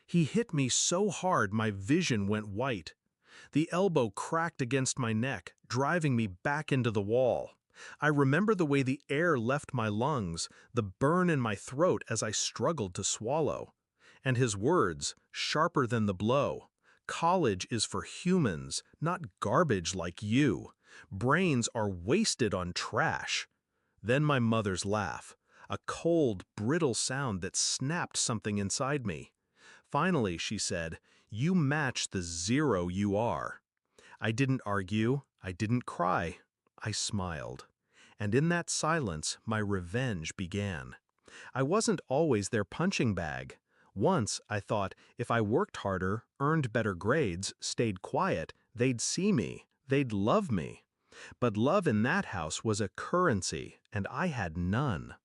He hit me so hard my vision went white. The elbow cracked against my neck, driving me back into the wall. I remember the way the air left my lungs, the burn in my throat as I struggled to swallow. And his words, sharper than the blow. College is for humans, not garbage like you. Brains are wasted on trash. Then my mother's laugh, a cold, brittle sound that snapped something inside me. Finally, she said, "You match the zero you are." I didn't argue, I didn't cry, I smiled. And in that silence, my revenge began. I wasn't always their punching bag. Once, I thought, if I worked harder, earned better grades, stayed quiet, they'd see me, they'd love me. But love in that house was a currency, and I had none.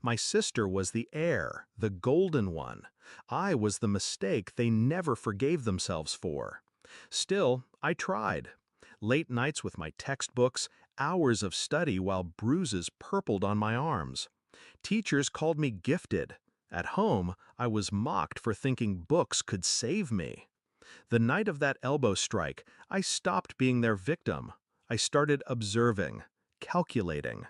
My sister was the heir, the golden one. I was the mistake they never forgave themselves for. Still, I tried. Late nights with my textbooks, hours of study while bruises purpled on my arms. Teachers called me gifted. At home, I was mocked for thinking books could save me. The night of that elbow strike, I stopped being their victim. I started observing, calculating.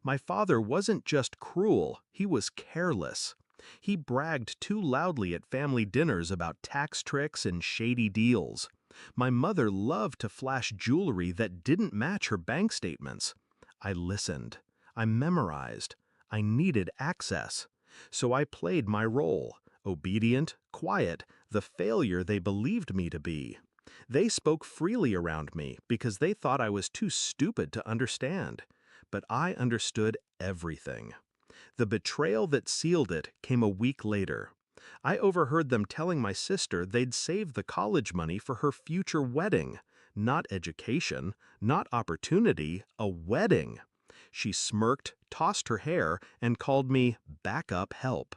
My father wasn't just cruel, he was careless. He bragged too loudly at family dinners about tax tricks and shady deals. My mother loved to flash jewelry that didn't match her bank statements. I listened. I memorized. I needed access. So I played my role, obedient, quiet, the failure they believed me to be. They spoke freely around me because they thought I was too stupid to understand. But I understood everything. The betrayal that sealed it came a week later. I overheard them telling my sister they'd save the college money for her future wedding. Not education, not opportunity, a wedding. She smirked, tossed her hair, and called me backup help.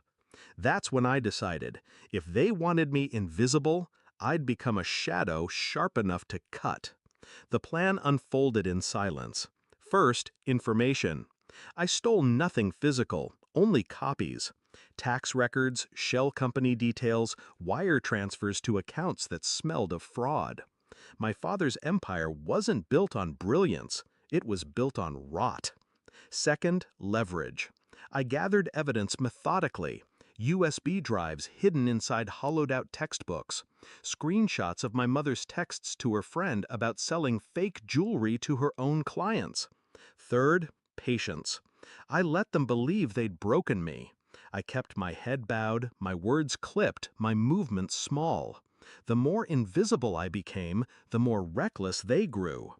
That's when I decided, if they wanted me invisible, I'd become a shadow sharp enough to cut. The plan unfolded in silence. First, information. I stole nothing physical, only copies. Tax records, shell company details, wire transfers to accounts that smelled of fraud. My father's empire wasn't built on brilliance, it was built on rot. Second, leverage. I gathered evidence methodically. USB drives hidden inside hollowed-out textbooks, screenshots of my mother's texts to her friend about selling fake jewelry to her own clients. Third, patience. I let them believe they'd broken me. I kept my head bowed, my words clipped, my movements small. The more invisible I became, the more reckless they grew.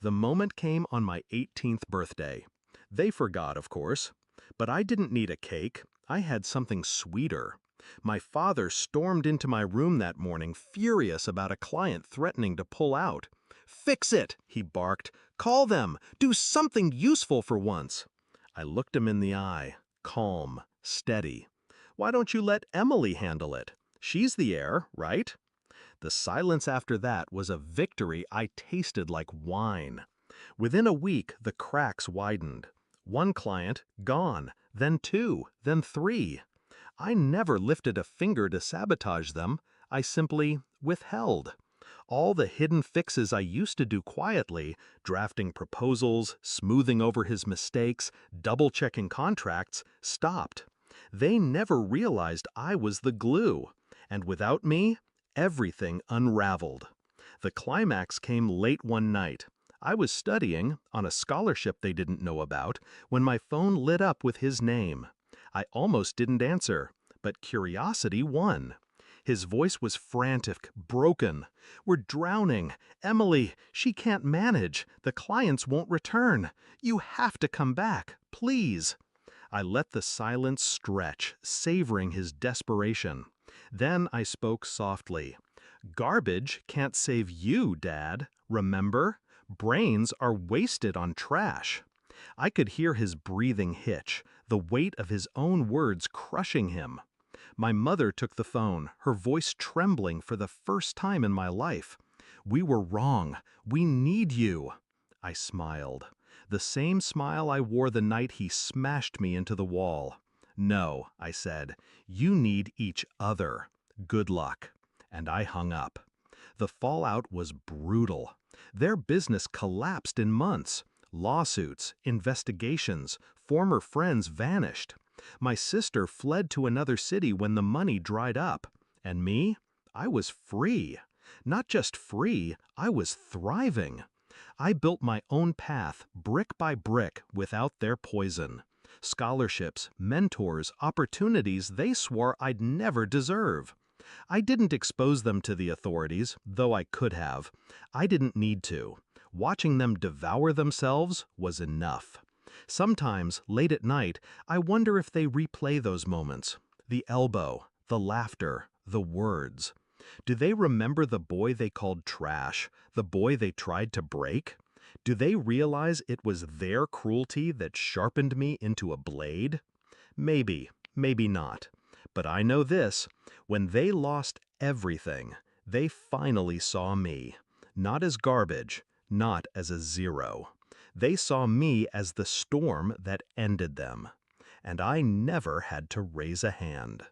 The moment came on my 18th birthday. They forgot, of course. But I didn't need a cake. I had something sweeter. My father stormed into my room that morning, furious about a client threatening to pull out. "Fix it!" he barked. "Call them! Do something useful for once!" I looked him in the eye, calm, steady. "Why don't you let Emily handle it? She's the heir, right?" The silence after that was a victory I tasted like wine. Within a week, the cracks widened. One client, gone, then two, then three. I never lifted a finger to sabotage them, I simply withheld. All the hidden fixes I used to do quietly, drafting proposals, smoothing over his mistakes, double-checking contracts, stopped. They never realized I was the glue, and without me, everything unraveled. The climax came late one night. I was studying, on a scholarship they didn't know about, when my phone lit up with his name. I almost didn't answer, but curiosity won. His voice was frantic, broken. "We're drowning. Emily, she can't manage. The clients won't return. You have to come back, please." I let the silence stretch, savoring his desperation. Then I spoke softly. "Garbage can't save you, Dad. Remember? Brains are wasted on trash." I could hear his breathing hitch, the weight of his own words crushing him. My mother took the phone, her voice trembling for the first time in my life. "We were wrong. We need you." I smiled. The same smile I wore the night he smashed me into the wall. "No," I said, "you need each other. Good luck. And I hung up. The fallout was brutal. Their business collapsed in months. Lawsuits, investigations, former friends vanished. My sister fled to another city when the money dried up. And me? I was free. Not just free, I was thriving. I built my own path, brick by brick, without their poison. Scholarships, mentors, opportunities they swore I'd never deserve. I didn't expose them to the authorities, though I could have. I didn't need to. Watching them devour themselves was enough. Sometimes, late at night, I wonder if they replay those moments. The elbow, the laughter, the words. Do they remember the boy they called trash, the boy they tried to break? Do they realize it was their cruelty that sharpened me into a blade? Maybe, maybe not. But I know this, when they lost everything, they finally saw me. Not as garbage, not as a zero. They saw me as the storm that ended them. And I never had to raise a hand.